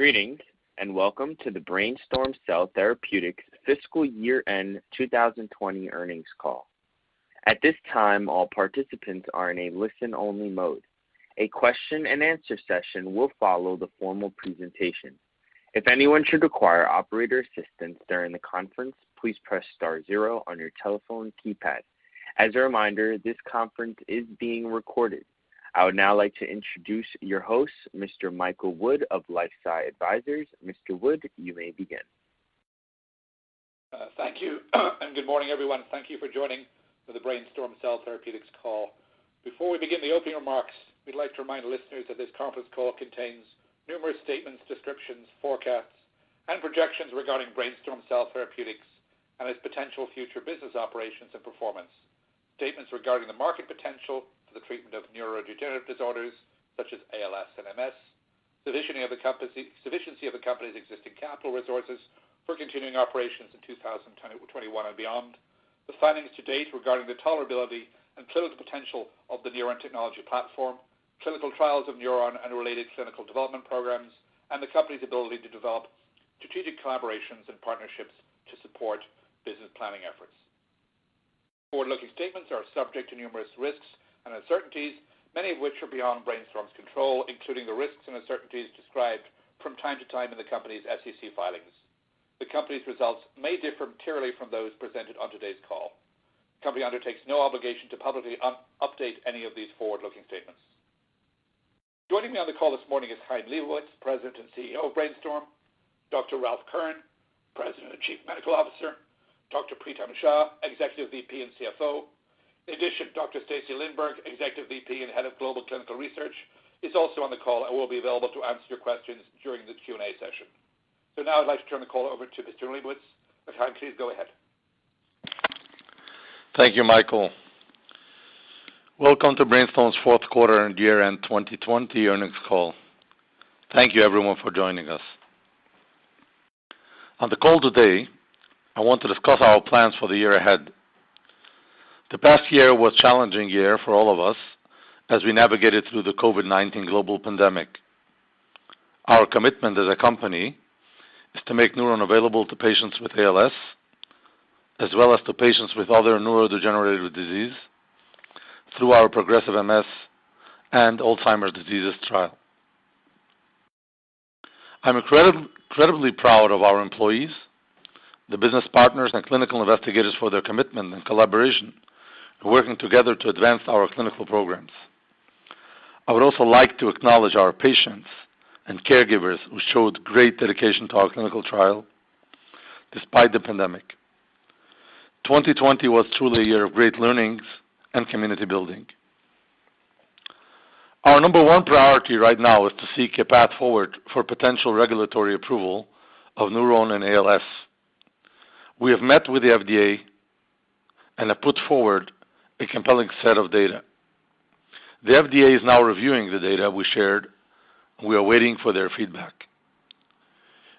Greetings, and welcome to the Brainstorm Cell Therapeutics Fiscal Year-End 2020 Earnings Call. At this time, all participants are in a listen-only mode. A question-and-answer session will follow the formal presentation. If anyone should require operator assistance during the conference, please press star 0 on your telephone keypad. As a reminder, this conference is being recorded. I would now like to introduce your host, Mr. Michael Wood of LifeSci Advisors. Mr. Wood, you may begin. Thank you, and good morning, everyone. Thank you for joining the Brainstorm Cell Therapeutics call. Before we begin the opening remarks, we'd like to remind listeners that this conference call contains numerous statements, descriptions, forecasts, and projections regarding Brainstorm Cell Therapeutics and its potential future business operations and performance. Statements regarding the market potential for the treatment of neurodegenerative disorders such as ALS and MS, sufficiency of the company's existing capital resources for continuing operations in 2021 and beyond, the findings to date regarding the tolerability and clinical potential of the Neuron technology platform, clinical trials of Neuron and related clinical development programs, and the company's ability to develop strategic collaborations and partnerships to support business planning efforts. Forward-looking statements are subject to numerous risks and uncertainties, many of which are beyond Brainstorm's control, including the risks and uncertainties described from time to time in the company's SEC filings. The company's results may differ materially from those presented on today's call. The company undertakes no obligation to publicly update any of these forward-looking statements. Joining me on the call this morning is Chaim Leibowitz, President and CEO of Brainstorm, Dr. Ralph Kern, President and Chief Medical Officer, Dr. Pritam Shah, Executive VP and CFO. In addition, Dr. Stacy Lindberg, Executive VP and Head of Global Clinical Research, is also on the call and will be available to answer your questions during the Q&A session. So now I'd like to turn the call over to Mr. Leibowitz. Chaim, please go ahead. Thank you, Michael. Welcome to Brainstorm's fourth quarter and year-end 2020 earnings call. Thank you, everyone, for joining us. On the call today, I want to discuss our plans for the year ahead. The past year was a challenging year for all of us as we navigated through the COVID-19 global pandemic. Our commitment as a company is to make Neuron available to patients with ALS, as well as to patients with other neurodegenerative disease, through our progressive MS and Alzheimer's diseases trial. I'm incredibly proud of our employees, the business partners, and clinical investigators for their commitment and collaboration, working together to advance our clinical programs. I would also like to acknowledge our patients and caregivers who showed great dedication to our clinical trial despite the pandemic. 2020 was truly a year of great learnings and community building. Our number one priority right now is to seek a path forward for potential regulatory approval of Neuron and ALS. We have met with the FDA and have put forward a compelling set of data. The FDA is now reviewing the data we shared, and we are waiting for their feedback.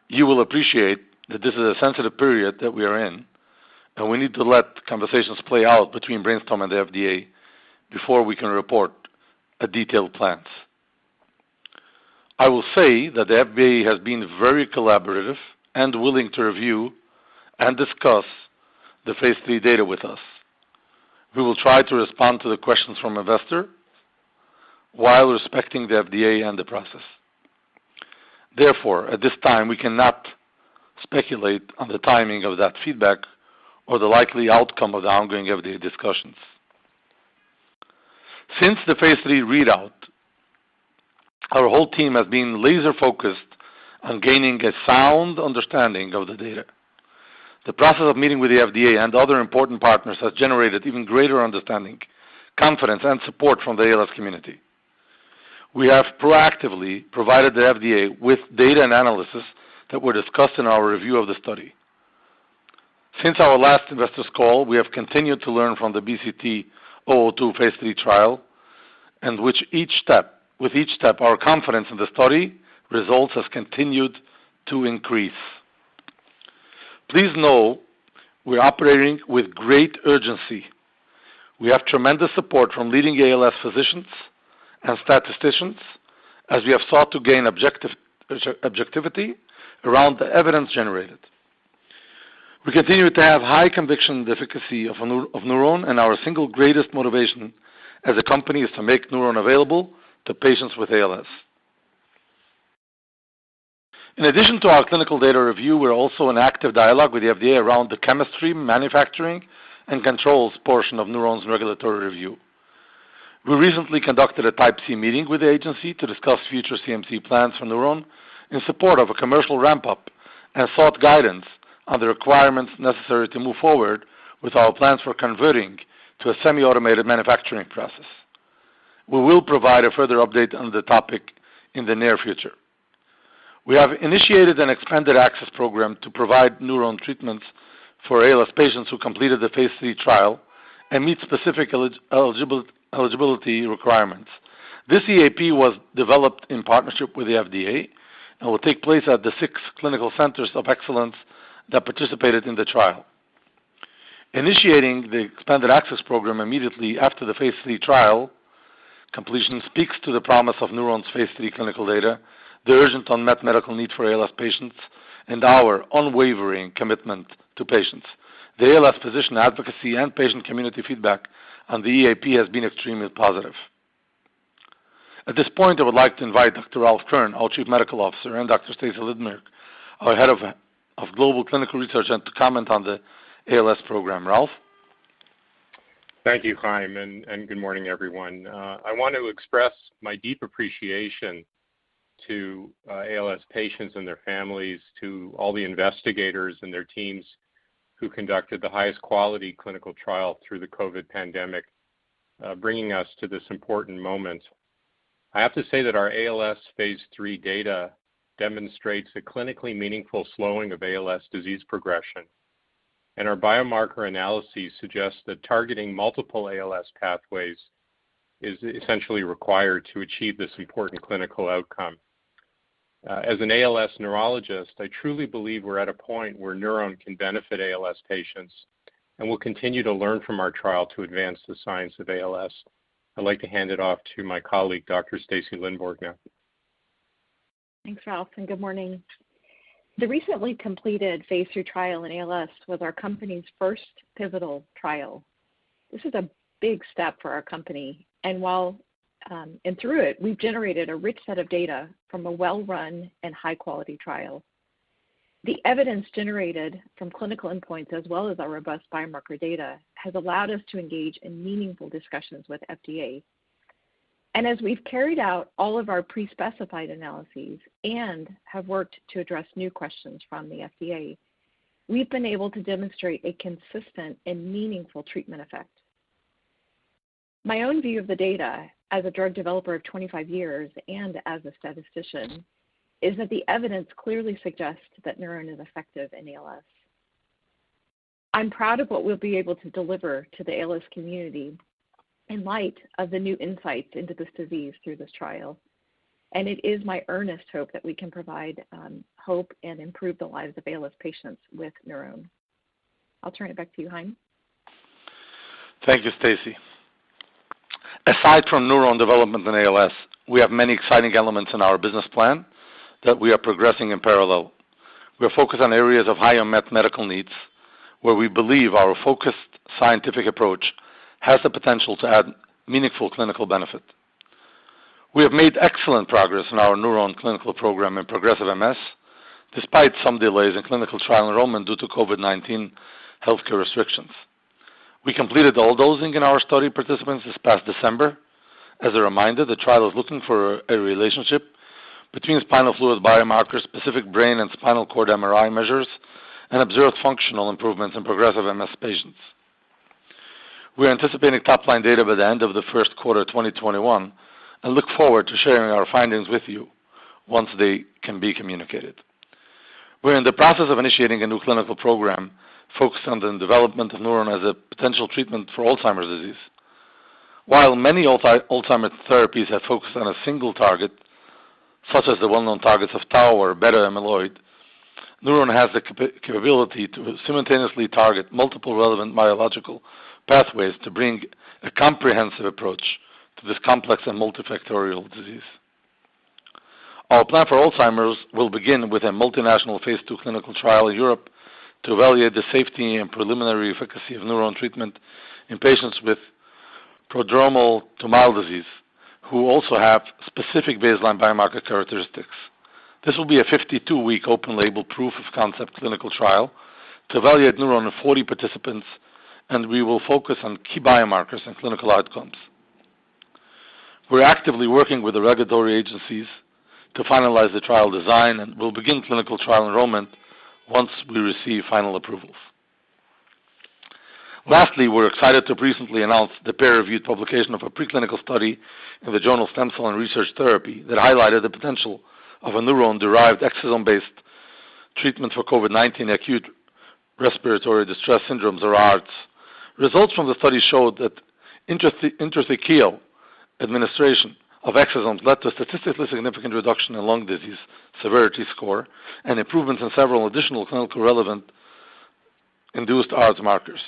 You will appreciate that this is a sensitive period that we are in, and we need to let conversations play out between Brainstorm and the FDA before we can report a detailed plans. I will say that the FDA has been very collaborative and willing to review and discuss the phase 3 data with us. We will try to respond to the questions from investors while respecting the FDA and the process. Therefore, at this time, we cannot speculate on the timing of that feedback or the likely outcome of the ongoing FDA discussions. Since the phase 3 readout, our whole team has been laser-focused on gaining a sound understanding of the data. The process of meeting with the FDA and other important partners has generated even greater understanding, confidence, and support from the ALS community. We have proactively provided the FDA with data and analysis that were discussed in our review of the study. Since our last investors call, we have continued to learn from the BCT-002 phase 3 trial, and with each step, our confidence in the study results has continued to increase. Please know we're operating with great urgency. We have tremendous support from leading ALS physicians and statisticians as we have sought to gain objective objectivity around the evidence generated. We continue to have high conviction in the efficacy of NurOwn, and our single greatest motivation as a company is to make NurOwn available to patients with ALS. In addition to our clinical data review, we're also in active dialogue with the FDA around the chemistry, manufacturing, and controls portion of NurOwn's regulatory review. We recently conducted a Type C meeting with the agency to discuss future CMC plans for NurOwn in support of a commercial ramp-up and sought guidance on the requirements necessary to move forward with our plans for converting to a semi-automated manufacturing process. We will provide a further update on the topic in the near future. We have initiated an expanded access program to provide NurOwn treatments for ALS patients who completed the Phase 3 trial and meet specific eligibility requirements. This EAP was developed in partnership with the FDA and will take place at the 6 clinical centers of excellence that participated in the trial. Initiating the expanded access program immediately after the Phase 3 trial completion speaks to the promise of NurOwn's Phase 3 clinical data, the urgent unmet medical need for ALS patients, and our unwavering commitment to patients. The ALS physician advocacy and patient community feedback on the EAP has been extremely positive. At this point, I would like to invite Dr. Ralph Kern, our Chief Medical Officer, and Dr. Stacy Lindberg, our Head of Global Clinical Research, and to comment on the ALS program. Ralph? Thank you, Chaim, and good morning, everyone. I want to express my deep appreciation to ALS patients and their families, to all the investigators and their teams who conducted the highest quality clinical trial through the COVID pandemic, bringing us to this important moment. I have to say that our ALS Phase 3 data demonstrates a clinically meaningful slowing of ALS disease progression, and our biomarker analyses suggest that targeting multiple ALS pathways is essentially required to achieve this important clinical outcome. As an ALS neurologist, I truly believe we're at a point where NurOwn can benefit ALS patients, and we'll continue to learn from our trial to advance the science of ALS. I'd like to hand it off to my colleague, Dr. Stacy Lindberg now. Thanks, Ralph, and good morning. The recently completed Phase 3 trial in ALS was our company's first pivotal trial. This is a big step for our company, and through it, we've generated a rich set of data from a well-run and high-quality trial. The evidence generated from clinical endpoints as well as our robust biomarker data has allowed us to engage in meaningful discussions with FDA. And as we've carried out all of our pre-specified analyses and have worked to address new questions from the FDA, we've been able to demonstrate a consistent and meaningful treatment effect. My own view of the data as a drug developer of 25 years and as a statistician is that the evidence clearly suggests that NurOwn is effective in ALS. I'm proud of what we'll be able to deliver to the ALS community in light of the new insights into this disease through this trial. And it is my earnest hope that we can provide hope and improve the lives of ALS patients with NurOwn. I'll turn it back to you, Chaim. Thank you, Stacy. Aside from NurOwn development in ALS, we have many exciting elements in our business plan that we are progressing in parallel. We are focused on areas of high unmet medical needs where we believe our focused scientific approach has the potential to add meaningful clinical benefit. We have made excellent progress in our NurOwn clinical program in progressive MS, despite some delays in clinical trial enrollment due to COVID-19 healthcare restrictions. We completed all dosing in our study participants this past December. As a reminder, the trial is looking for a relationship between spinal fluid biomarkers, specific brain and spinal cord MRI measures, and observed functional improvements in progressive MS patients. We are anticipating top-line data by the end of the first quarter 2021 and look forward to sharing our findings with you once they can be communicated. We're in the process of initiating a new clinical program focused on the development of NurOwn as a potential treatment for Alzheimer's disease. While many Alzheimer's therapies have focused on a single target, such as the well-known targets of tau or beta amyloid, NurOwn has the capability to simultaneously target multiple relevant biological pathways to bring a comprehensive approach to this complex and multifactorial disease. Our plan for Alzheimer's will begin with a multinational phase 2 clinical trial in Europe to evaluate the safety and preliminary efficacy of NurOwn treatment in patients with prodromal to mild disease who also have specific baseline biomarker characteristics. This will be a 52-week open-label proof of concept clinical trial to evaluate NurOwn in 40 participants, and we will focus on key biomarkers and clinical outcomes. We're actively working with the regulatory agencies to finalize the trial design, and we'll begin clinical trial enrollment once we receive final approvals. Lastly, we're excited to recently announce the peer-reviewed publication of a preclinical study in the journal Stem Cell and Research Therapy that highlighted the potential of a NurOwn-derived exosome-based treatment for COVID-19 acute respiratory distress syndromes, or ARDS. Results from the study showed that intrathecal administration of exosomes led to a statistically significant reduction in lung disease severity score and improvements in several additional clinically relevant induced ARDS markers.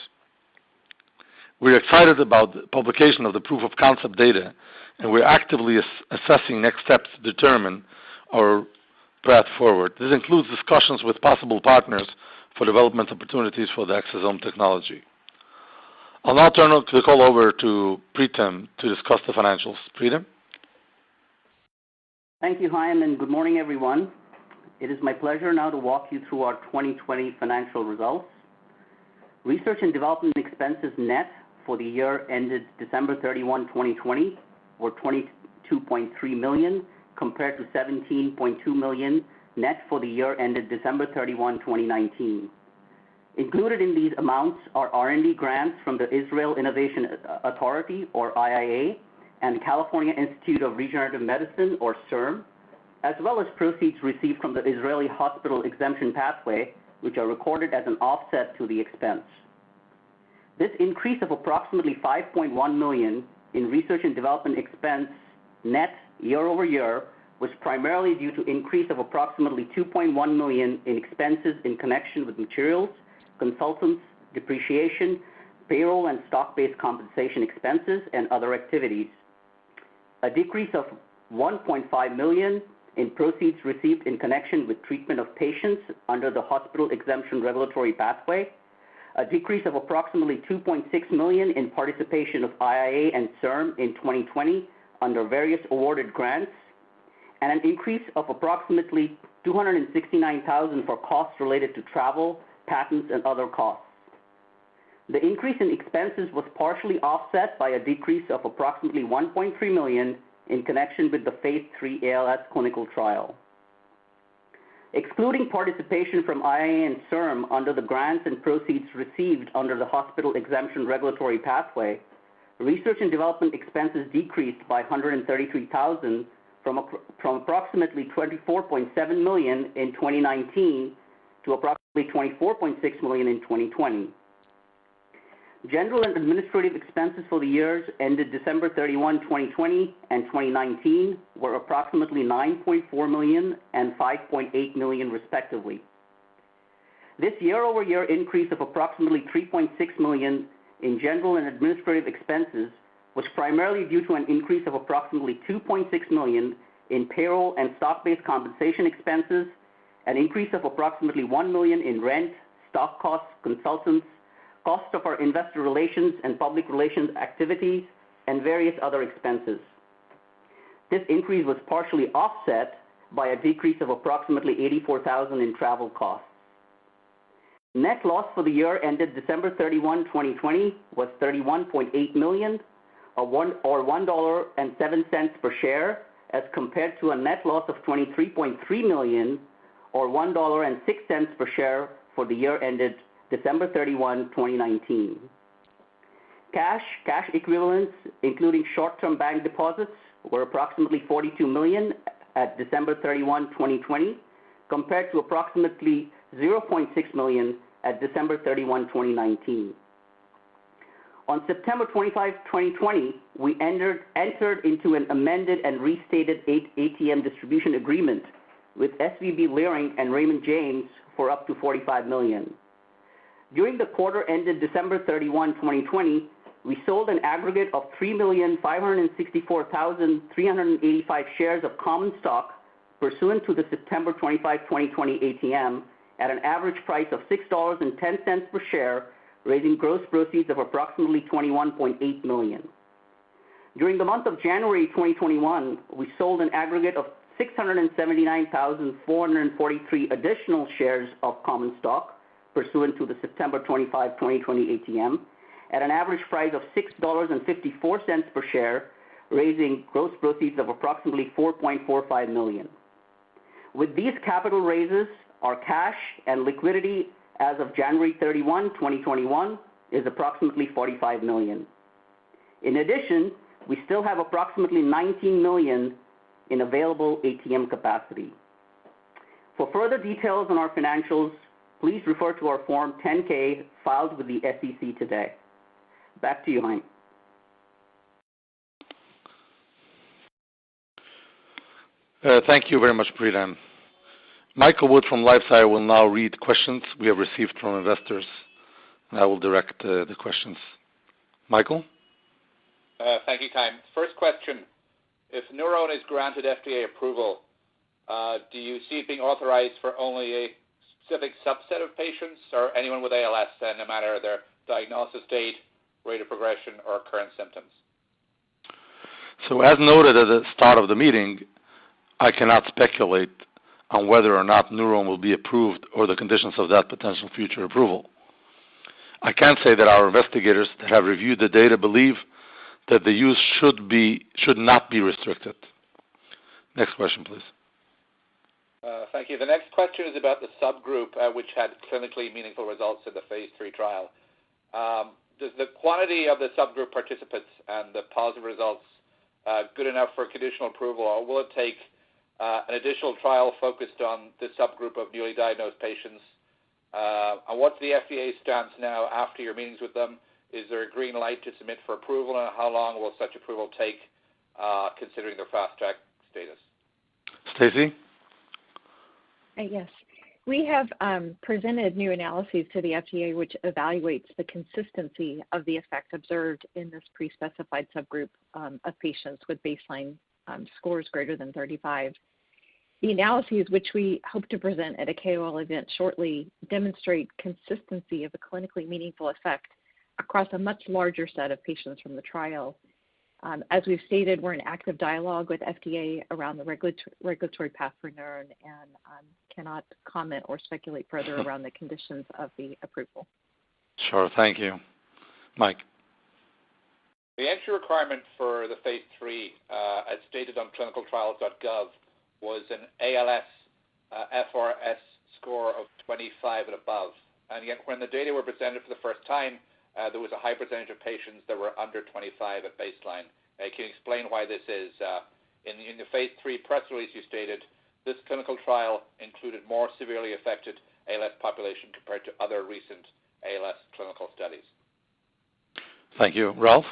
We're excited about the publication of the proof of concept data, and we're actively assessing next steps to determine our path forward. This includes discussions with possible partners for development opportunities for the exosome technology. I'll now turn the call over to Preetam to discuss the financials. Preetam? Thank you, Chaim, and good morning, everyone. It is my pleasure now to walk you through our 2020 financial results. Research and development expenses net for the year ended December 31, 2020 were $22.3 million compared to $17.2 million net for the year ended December 31, 2019. Included in these amounts are R&D grants from the Israel Innovation Authority, or IIA, and California Institute of Regenerative Medicine, or CIRM, as well as proceeds received from the Israeli hospital exemption pathway, which are recorded as an offset to the expense. This increase of approximately $5.1 million in research and development expense net year over year was primarily due to increase of approximately $2.1 million in expenses in connection with materials, consultants, depreciation, payroll and stock-based compensation expenses, and other activities. A decrease of $1.5 million in proceeds received in connection with treatment of patients under the hospital exemption regulatory pathway, a decrease of approximately $2.6 million in participation of IIA and CIRM in 2020 under various awarded grants, and an increase of approximately $269,000 for costs related to travel, patents, and other costs. The increase in expenses was partially offset by a decrease of approximately $1.3 million in connection with the Phase 3 ALS clinical trial. Excluding participation from IIA and CIRM under the grants and proceeds received under the hospital exemption regulatory pathway, research and development expenses decreased by $133,000 from approximately $24.7 million in 2019 to approximately $24.6 million in 2020. General and administrative expenses for the years ended December 31, 2020 and 2019 were approximately $9.4 million and $5.8 million respectively. This year-over-year increase of approximately $3.6 million in general and administrative expenses was primarily due to an increase of approximately $2.6 million in payroll and stock-based compensation expenses, an increase of approximately $1 million in rent, stock costs, consultants, cost of our investor relations and public relations activities, and various other expenses. This increase was partially offset by a decrease of approximately $84,000 in travel costs. Net loss for the year ended December 31, 2020 was $31.8 million, or $1.07 per share, as compared to a net loss of $23.3 million, or $1.06 per share for the year ended December 31, 2019. Cash equivalents, including short-term bank deposits, were approximately $42 million at December 31, 2020, compared to approximately $0.6 million at December 31, 2019. On September 25, 2020, we entered into an amended and restated ATM distribution agreement with SVB Leerink and Raymond James for up to $45 million. During the quarter ended December 31, 2020, we sold an aggregate of 3,564,385 shares of common stock pursuant to the September 25, 2020 ATM at an average price of $6.10 per share, raising gross proceeds of approximately $21.8 million. During the month of January 2021, we sold an aggregate of 679,443 additional shares of common stock pursuant to the September 25, 2020 ATM at an average price of $6.54 per share, raising gross proceeds of approximately $4.45 million. With these capital raises, our cash and liquidity as of January 31, 2021 is approximately $45 million. In addition, we still have approximately $19 million in available ATM capacity. For further details on our financials, please refer to our Form 10-K filed with the SEC today. Back to you, Chaim. Thank you very much, Preetam. Michael Wood from LifeSci will now read questions we have received from investors, and I will direct the questions. Michael? Thank you, Chaim. First question. If NurOwn is granted FDA approval, do you see it being authorized for only a specific subset of patients or anyone with ALS, no matter their diagnosis date, rate of progression, or current symptoms? So as noted at the start of the meeting, I cannot speculate on whether or not NurOwn will be approved or the conditions of that potential future approval. I can say that our investigators that have reviewed the data believe that the use should not be restricted. Next question, please. Thank you. The next question is about the subgroup which had clinically meaningful results in the phase 3 trial. Does the quantity of the subgroup participants and the positive results good enough for conditional approval, or will it take an additional trial focused on this subgroup of newly diagnosed patients? And what's the FDA stance now after your meetings with them? Is there a green light to submit for approval, and how long will such approval take, considering their fast-track status? Stacy? Yes. We have presented new analyses to the FDA which evaluates the consistency of the effect observed in this pre-specified subgroup of patients with baseline scores greater than 35. The analyses, which we hope to present at a KOL event shortly, demonstrate consistency of a clinically meaningful effect across a much larger set of patients from the trial. As we've stated, we're in active dialogue with FDA around the regulatory path for NurOwn and cannot comment or speculate further around the conditions of the approval. Sure, thank you. Mike? The entry requirement for the phase 3, as stated on clinicaltrials.gov, was an ALS FRS score of 25 and above. And yet when the data were presented for the first time, there was a high percentage of patients that were under 25 at baseline. Can you explain why this is? In the phase 3 press release you stated, this clinical trial included more severely affected ALS population compared to other recent ALS clinical studies. Thank you. Ralph?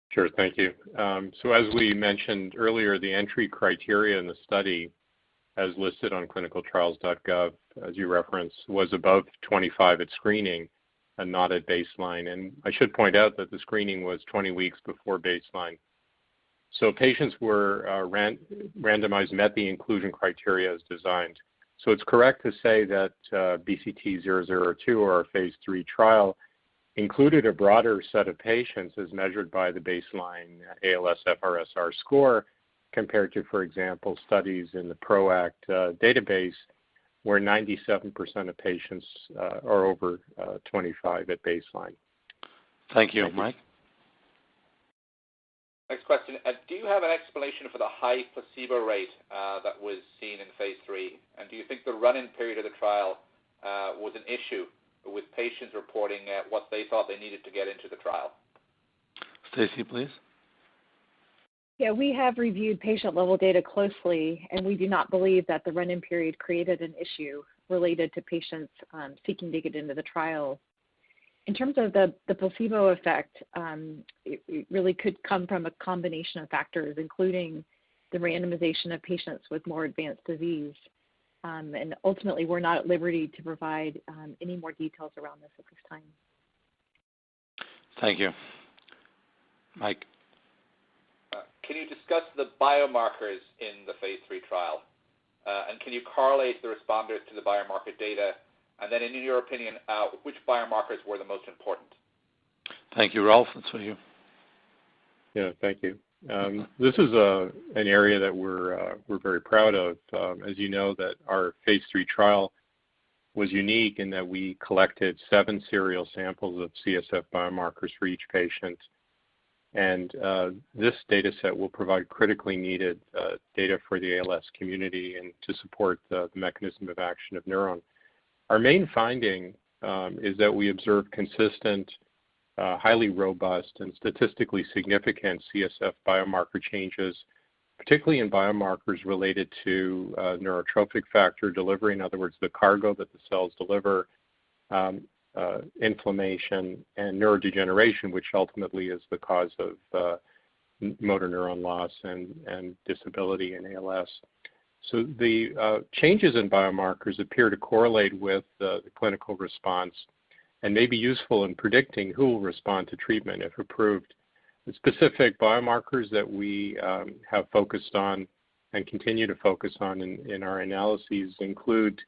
Sure, thank you. So as we mentioned earlier, the entry criteria in the study, as listed on clinicaltrials.gov, as you referenced, was above 25 at screening and not at baseline. And I should point out that the screening was 20 weeks before baseline. So patients were randomized, met the inclusion criteria as designed. So it's correct to say that BCT002, or our phase 3 trial, included a broader set of patients as measured by the baseline ALS-FRSR score compared to, for example, studies in the PROACT database where 97% of patients are over 25 at baseline. Thank you. Mike? Next question. Do you have an explanation for the high placebo rate that was seen in phase 3? And do you think the run-in period of the trial was an issue with patients reporting what they thought they needed to get into the trial? Stacy, please. Yeah, we have reviewed patient-level data closely, and we do not believe that the run-in period created an issue related to patients seeking to get into the trial. In terms of the placebo effect, it really could come from a combination of factors, including the randomization of patients with more advanced disease. And ultimately, we're not at liberty to provide any more details around this at this time. Thank you. Mike? can you discuss the biomarkers in the phase 3 trial? And can you correlate the responders to the biomarker data? And then, in your opinion, which biomarkers were the most important? Thank you, Ralph. That's for you. Yeah, thank you. This is an area that we're very proud of. As you know, that our phase 3 trial was unique in that we collected 7 serial samples of CSF biomarkers for each patient. And this data set will provide critically needed data for the ALS community and to support the mechanism of action of NurOwn. Our main finding is that we observed consistent, highly robust, and statistically significant CSF biomarker changes, particularly in biomarkers related to neurotrophic factor delivery, in other words, the cargo that the cells deliver, inflammation, and neurodegeneration, which ultimately is the cause of motor neuron loss and disability in ALS. So the changes in biomarkers appear to correlate with the clinical response and may be useful in predicting who will respond to treatment if approved. The specific biomarkers that we have focused on and continue to focus on in our analyses include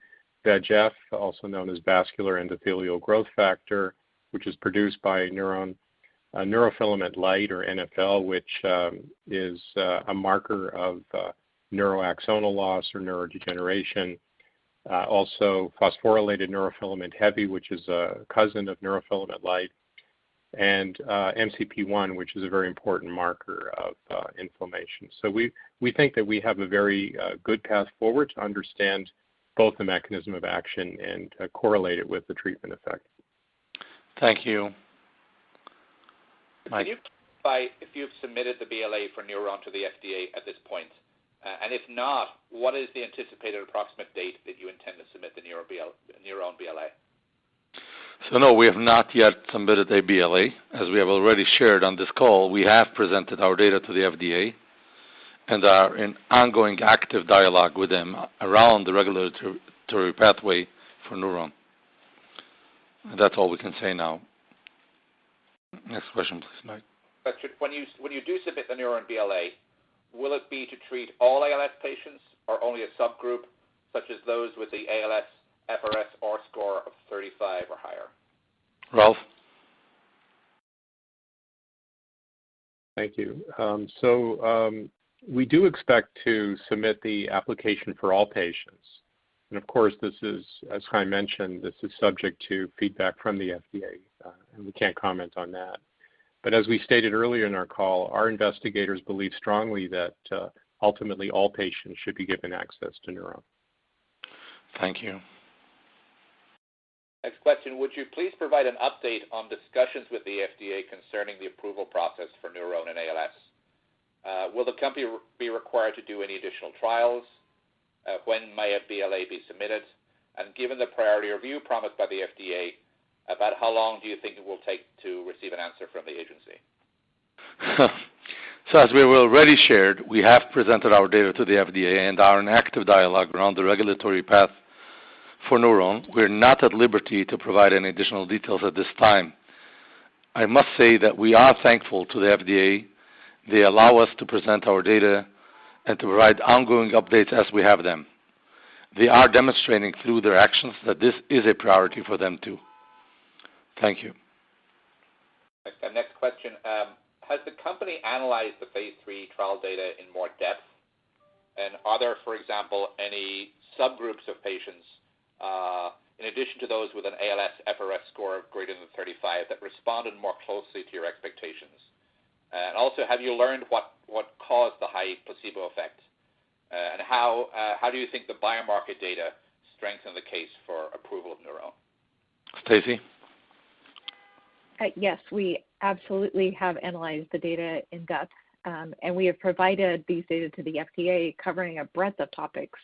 VEGF, also known as vascular endothelial growth factor, which is produced by NurOwn, neurofilament light, or NFL, which is a marker of neuroaxonal loss or neurodegeneration. Also phosphorylated neurofilament heavy, which is a cousin of neurofilament light, and MCP1, which is a very important marker of inflammation. So we think that we have a very good path forward to understand both the mechanism of action and correlate it with the treatment effect. Thank you. Mike. Can you clarify if you've submitted the BLA for NurOwn to the FDA at this point? And if not, what is the anticipated approximate date that you intend to submit the NurOwn BLA? So no, we have not yet submitted a BLA. As we have already shared on this call, we have presented our data to the FDA and are in ongoing active dialogue with them around the regulatory pathway for NurOwn. And that's all we can say now. Next question, please, Mike. When you do submit the NurOwn BLA, will it be to treat all ALS patients or only a subgroup, such as those with the ALS FRS R score of 35 or higher? Ralph? Thank you. We do expect to submit the application for all patients. And of course, this is, as Chaim mentioned, this is subject to feedback from the FDA, and we can't comment on that. But as we stated earlier in our call, our investigators believe strongly that ultimately all patients should be given access to NurOwn. Thank you. Next question. Would you please provide an update on discussions with the FDA concerning the approval process for NurOwn and ALS? Will the company be required to do any additional trials? When may a BLA be submitted? And given the priority review promised by the FDA, about how long do you think it will take to receive an answer from the agency? So as we have already shared, we have presented our data to the FDA and are in active dialogue around the regulatory path for NurOwn. We're not at liberty to provide any additional details at this time. I must say that we are thankful to the FDA. They allow us to present our data and to provide ongoing updates as we have them. They are demonstrating through their actions that this is a priority for them too. Thank you. Next question. Has the company analyzed the phase 3 trial data in more depth? And are there, for example, any subgroups of patients, in addition to those with an ALS FRS score of greater than 35, that responded more closely to your expectations? And also, have you learned what caused the high placebo effect? And how do you think the biomarker data strengthen the case for approval of NurOwn? Stacy? Yes, we absolutely have analyzed the data in depth, and we have provided these data to the FDA covering a breadth of topics,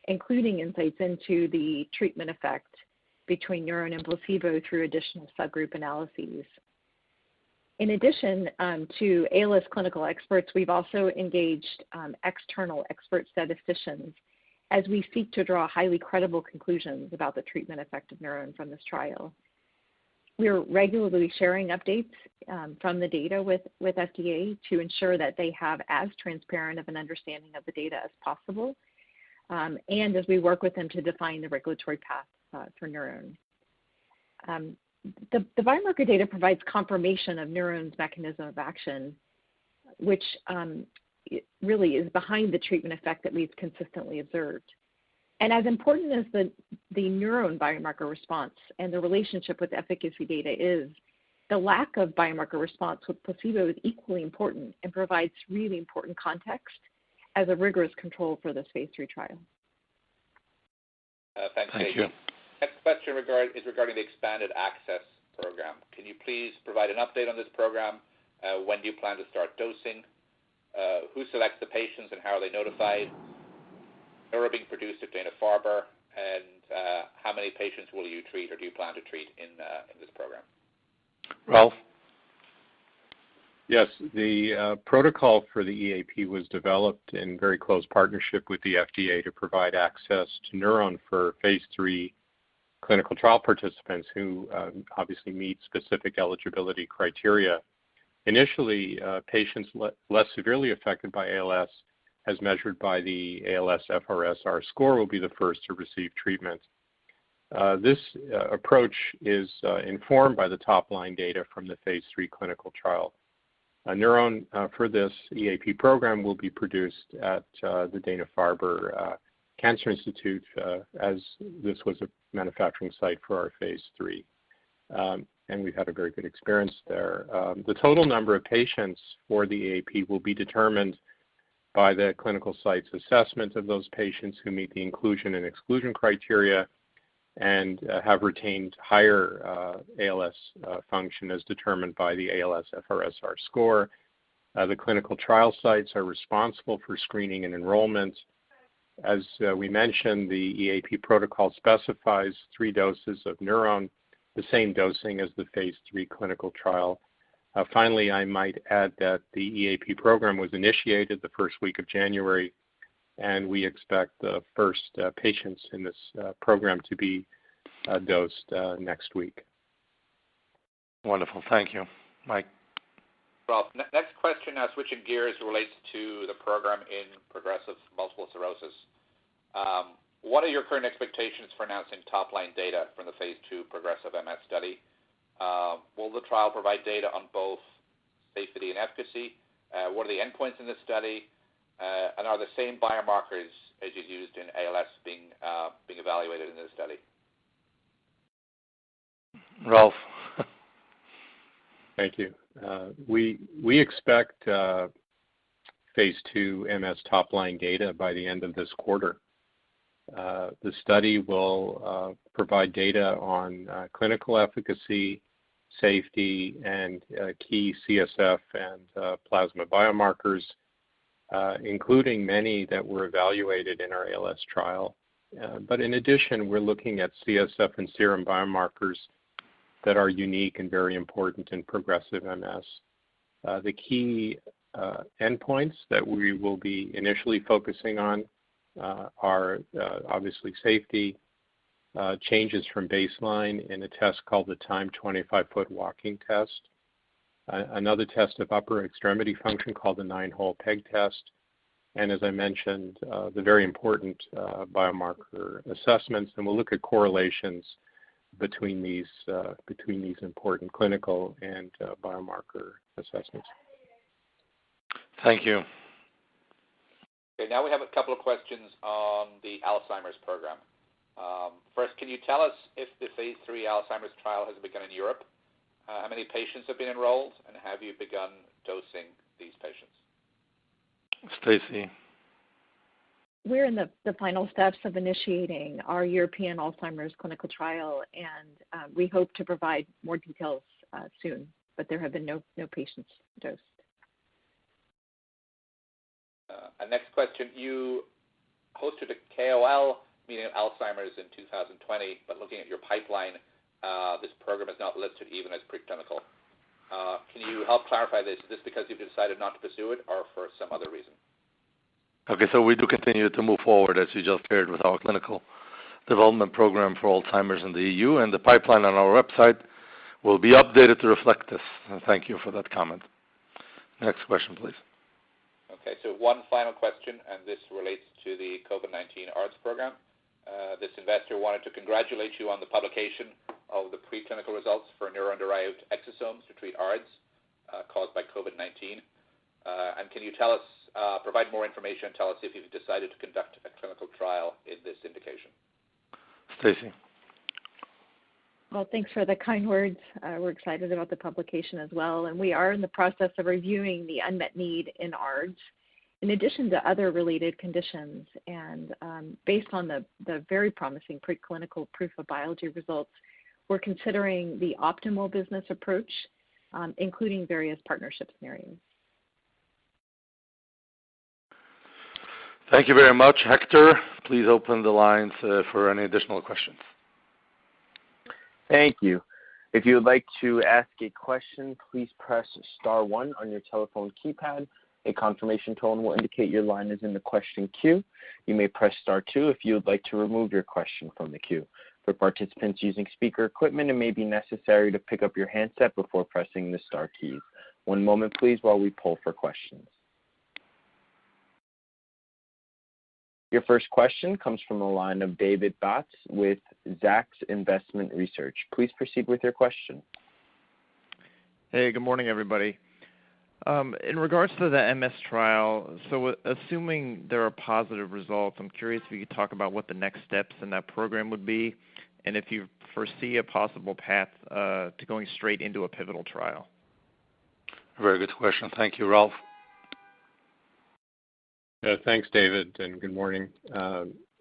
including insights into the treatment effect between NurOwn and placebo through additional subgroup analyses. In addition to ALS clinical experts, we've also engaged external expert statisticians as we seek to draw highly credible conclusions about the treatment effect of NurOwn from this trial. We're regularly sharing updates from the data with FDA to ensure that they have as transparent of an understanding of the data as possible, and as we work with them to define the regulatory path for NurOwn. The biomarker data provides confirmation of NurOwn's mechanism of action, which really is behind the treatment effect that we've consistently observed. And as important as the NurOwn biomarker response and the relationship with efficacy data is, the lack of biomarker response with placebo is equally important and provides really important context as a rigorous control for this phase 3 trial. Thank you. Next question is regarding the expanded access program. Can you please provide an update on this program? When do you plan to start dosing? Who selects the patients and how are they notified? Are being produced at Dana-Farber, and how many patients will you treat or do you plan to treat in this program? Ralph? Yes, the protocol for the EAP was developed in very close partnership with the FDA to provide access to NurOwn for phase 3 clinical trial participants who obviously meet specific eligibility criteria. Initially, patients less severely affected by ALS, as measured by the ALS-FRS-R score, will be the first to receive treatment. This approach is informed by the top-line data from the phase 3 clinical trial. NurOwn for this EAP program will be produced at the Dana-Farber Cancer Institute, as this was a manufacturing site for our phase 3. And we've had a very good experience there. The total number of patients for the EAP will be determined by the clinical site's assessment of those patients who meet the inclusion and exclusion criteria and have retained higher ALS function as determined by the ALS-FRS-R score. The clinical trial sites are responsible for screening and enrollment. As we mentioned, the EAP protocol specifies 3 doses of NurOwn, the same dosing as the phase 3 clinical trial. Finally, I might add that the EAP program was initiated the first week of January, and we expect the first patients in this program to be dosed next week. Wonderful. Thank you. Mike? Ralph, next question, now switching gears, relates to the program in progressive multiple sclerosis. What are your current expectations for announcing top-line data from the phase 2 progressive MS study? Will the trial provide data on both safety and efficacy? What are the endpoints in this study? And are the same biomarkers as you used in ALS being evaluated in this study? Ralph? Thank you. We expect phase 2 MS top-line data by the end of this quarter. The study will provide data on clinical efficacy, safety, and key CSF and plasma biomarkers, including many that were evaluated in our ALS trial. But in addition, we're looking at CSF and serum biomarkers that are unique and very important in progressive MS. The key endpoints that we will be initially focusing on are obviously safety, changes from baseline in a test called the Timed 25-Foot Walking Test, another test of upper extremity function called the 9-Hole Peg Test, and as I mentioned, the very important biomarker assessments, and we'll look at correlations between these important clinical and biomarker assessments. Thank you. Okay, now we have a couple of questions on the Alzheimer's program. First, can you tell us if the phase 3 Alzheimer's trial has begun in Europe? How many patients have been enrolled, and have you begun dosing these patients? Stacy? We're in the final steps of initiating our European Alzheimer's clinical trial, and we hope to provide more details soon, but there have been no patients dosed. Next question, you hosted a KOL meeting on Alzheimer's in 2020, but looking at your pipeline, this program is not listed even as preclinical. Can you help clarify this? Is this because you've decided not to pursue it or for some other reason? Okay, so we do continue to move forward, as you just heard, with our clinical development program for Alzheimer's in the EU, and the pipeline on our website, will be updated to reflect this. Thank you for that comment. Next question, please. Okay, so one final question, and this relates to the COVID-19 ARDS program. This investor wanted to congratulate you on the publication of the preclinical results for neuron-derived exosomes to treat ARDS caused by COVID-19. And can you tell us, provide more information and tell us if you've decided to conduct a clinical trial in this indication? Stacy. Well, thanks for the kind words. We're excited about the publication as well, and we are in the process of reviewing the unmet need in ARDS, in addition to other related conditions. And based on the very promising preclinical proof of biology results, we're considering the optimal business approach, including various partnership scenarios. Thank you very much. Hector, please open the lines for any additional questions. Thank you. If you would like to ask a question, please press star 1 on your telephone keypad. A confirmation tone will indicate your line is in the question queue. You may press star 2 if you would like to remove your question from the queue. For participants using speaker equipment, it may be necessary to pick up your handset before pressing the star keys. One moment, please, while we poll for questions. Your first question comes from the line of David Batz with Zacks Investment Research. Please proceed with your question. Hey, good morning, everybody. In regards to the MS trial, so assuming there are positive results, I'm curious if you could talk about what the next steps in that program would be, and if you foresee a possible path to going straight into a pivotal trial. Very good question. Thank you, Ralph. Thanks, David, and good morning.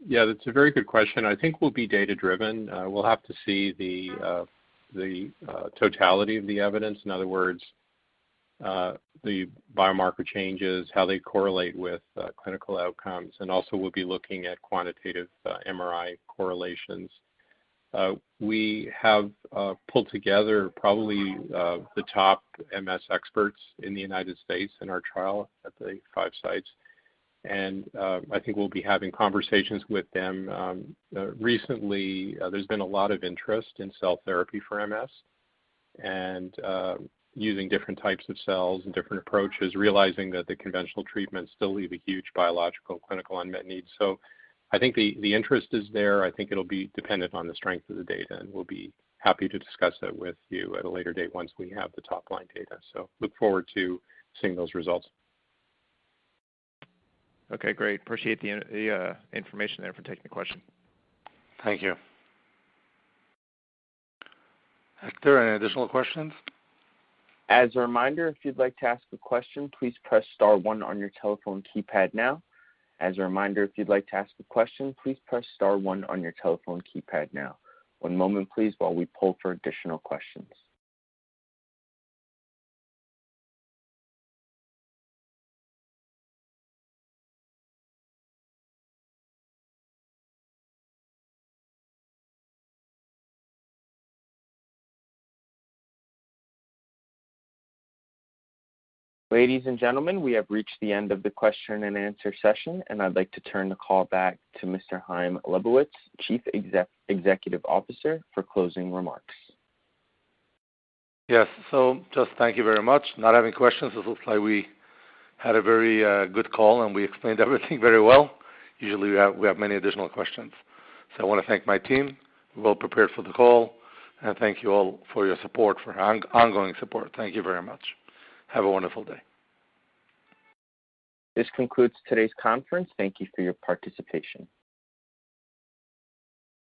Yeah, that's a very good question. I think we'll be data-driven. We'll have to see the totality of the evidence. In other words, the biomarker changes, how they correlate with clinical outcomes, and also we'll be looking at quantitative MRI correlations. We have pulled together probably the top MS experts in the United States in our trial at the 5 sites. And I think we'll be having conversations with them. Recently, there's been a lot of interest in cell therapy for MS and using different types of cells and different approaches, realizing that the conventional treatments still leave a huge biological clinical unmet need. So I think the interest is there. I think it'll be dependent on the strength of the data, and we'll be happy to discuss that with you at a later date once we have the top-line data. So look forward to seeing those results. Okay, great. Appreciate the information there for taking the question. Thank you. Hector, any additional questions? As a reminder, if you'd like to ask a question, please press star 1 on your telephone keypad now. As a reminder, if you'd like to ask a question, please press star 1 on your telephone keypad now. One moment, please, while we poll for additional questions. Ladies and gentlemen, we have reached the end of the question and answer session, and I'd like to turn the call back to Mr. Chaim Lebovits, Chief Executive Officer, for closing remarks. Yes, so just thank you very much. Not having questions, it looks like we had a very good call and we explained everything very well. Usually we have many additional questions. So I want to thank my team, well prepared for the call, and thank you all for your support, for ongoing support. Thank you very much. Have a wonderful day. This concludes today's conference. Thank you for your participation.